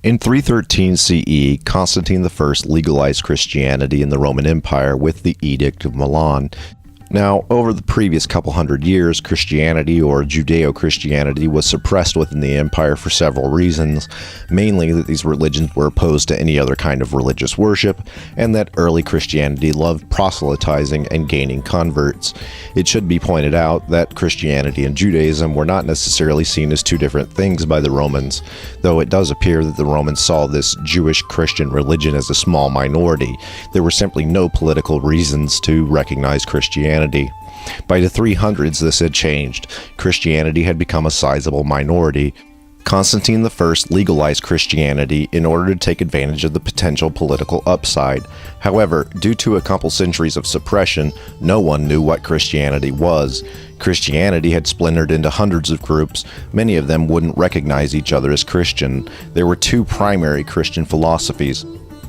In 313 CE, Constantine I legalized Christianity in the Roman Empire with the Edict of Milan. Now, over the previous couple hundred years, Christianity, or Judeo-Christianity, was suppressed within the empire for several reasons, mainly that these religions were opposed to any other kind of religious worship, and that early Christianity loved proselytizing and gaining converts. It should be pointed out that Christianity and Judaism were not necessarily seen as two different things by the Romans, though it does appear that the Romans saw this Jewish Christian religion as a small minority. There were simply no political reasons to recognize Christianity. By the 300s, this had changed. Christianity had become a sizable minority. Constantine I legalized Christianity in order to take advantage of the potential political upside. However, due to a couple centuries of suppression, no one knew what Christianity was. Christianity had splintered into hundreds of groups. Many of them wouldn't recognize each other as Christian. There were two primary Christian philosophies.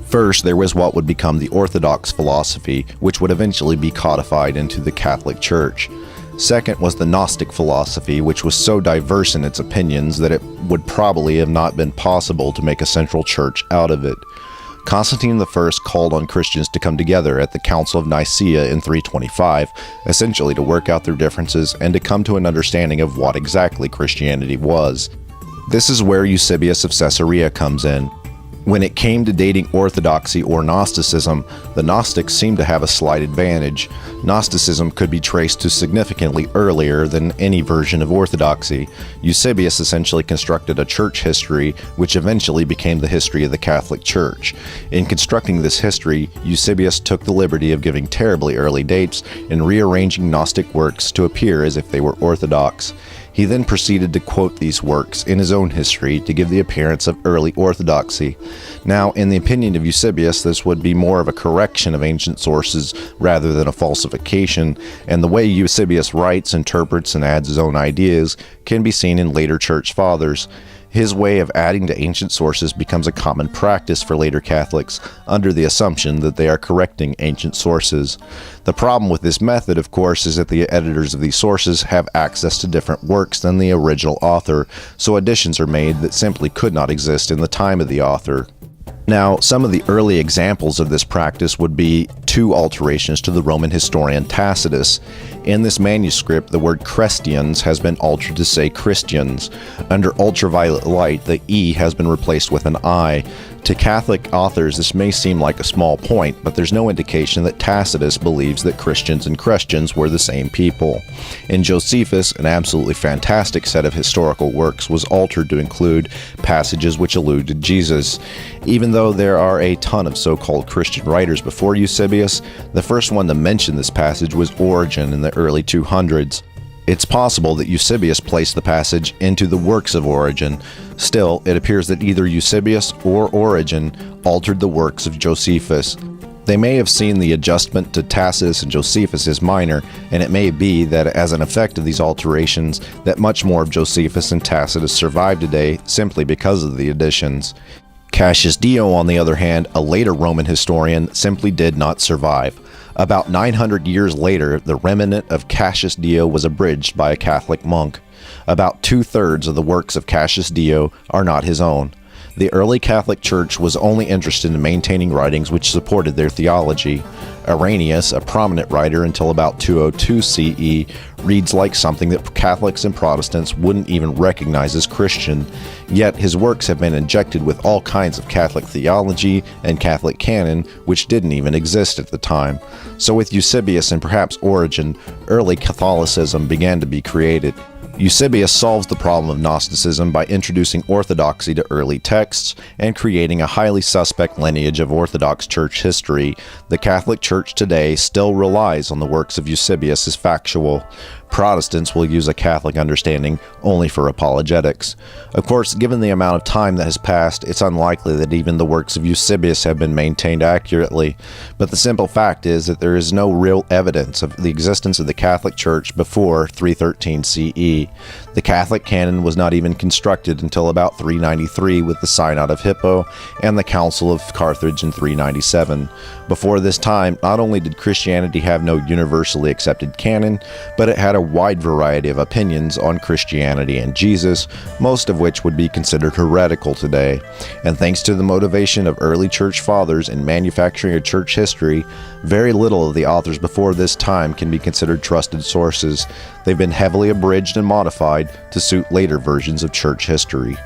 First, there was what would become the Orthodox philosophy, which would eventually be codified into the Catholic Church. Second was the Gnostic philosophy, which was so diverse in its opinions that it would probably have not been possible to make a central church out of it. Constantine I called on Christians to come together at the Council of Nicaea in 325, essentially to work out their differences and to come to an understanding of what exactly Christianity was. This is where Eusebius of Caesarea comes in. When it came to dating orthodoxy or Gnosticism, the Gnostics seemed to have a slight advantage. Gnosticism could be traced to significantly earlier than any version of orthodoxy. Eusebius essentially constructed a church history, which eventually became the history of the Catholic Church. In constructing this history, Eusebius took the liberty of giving terribly early dates and rearranging Gnostic works to appear as if they were orthodox. He then proceeded to quote these works in his own history to give the appearance of early orthodoxy. Now, in the opinion of Eusebius, this would be more of a correction of ancient sources rather than a falsification, and the way Eusebius writes, interprets, and adds his own ideas can be seen in later church fathers. His way of adding to ancient sources becomes a common practice for later Catholics, under the assumption that they are correcting ancient sources. The problem with this method, of course, is that the editors of these sources have access to different works than the original author, so additions are made that simply could not exist in the time of the author. Now, some of the early examples of this practice would be two alterations to the Roman historian Tacitus. In this manuscript, the word Christians has been altered to say Christians. Under ultraviolet light, the E has been replaced with an I. To Catholic authors, this may seem like a small point, but there's no indication that Tacitus believes that Christians and Christians were the same people. In Josephus, an absolutely fantastic set of historical works was altered to include passages which allude to Jesus. Even though there are a ton of so-called Christian writers before Eusebius, the first one to mention this passage was Origen in the early 200s. It's possible that Eusebius placed the passage into the works of Origen. Still, it appears that either Eusebius or Origen altered the works of Josephus. They may have seen the adjustment to Tacitus and Josephus as minor, and it may be that as an effect of these alterations, that much more of Josephus and Tacitus survive today simply because of the additions. Cassius Dio, on the other hand, a later Roman historian, simply did not survive. About 900 years later, the remnant of Cassius Dio was abridged by a Catholic monk. About 2/3 of the works of Cassius Dio are not his own. The early Catholic Church was only interested in maintaining writings which supported their theology. Irenaeus, a prominent writer until about 202 CE, reads like something that Catholics and Protestants wouldn't even recognize as Christian, yet his works have been injected with all kinds of Catholic theology and Catholic canon which didn't even exist at the time. So with Eusebius and perhaps Origen, early Catholicism began to be created. Eusebius solves the problem of Gnosticism by introducing orthodoxy to early texts and creating a highly suspect lineage of Orthodox Church history. The Catholic Church today still relies on the works of Eusebius as factual. Protestants will use a Catholic understanding only for apologetics. Of course, given the amount of time that has passed, it's unlikely that even the works of Eusebius have been maintained accurately, but the simple fact is that there is no real evidence of the existence of the Catholic Church before 313 CE. The Catholic canon was not even constructed until about 393 with the Synod of Hippo and the Council of Carthage in 397. Before this time, not only did Christianity have no universally accepted canon, but it had a wide variety of opinions on Christianity and Jesus, most of which would be considered heretical today. And thanks to the motivation of early church fathers in manufacturing a church history, very little of the authors before this time can be considered trusted sources. They've been heavily abridged and modified to suit later versions of church history.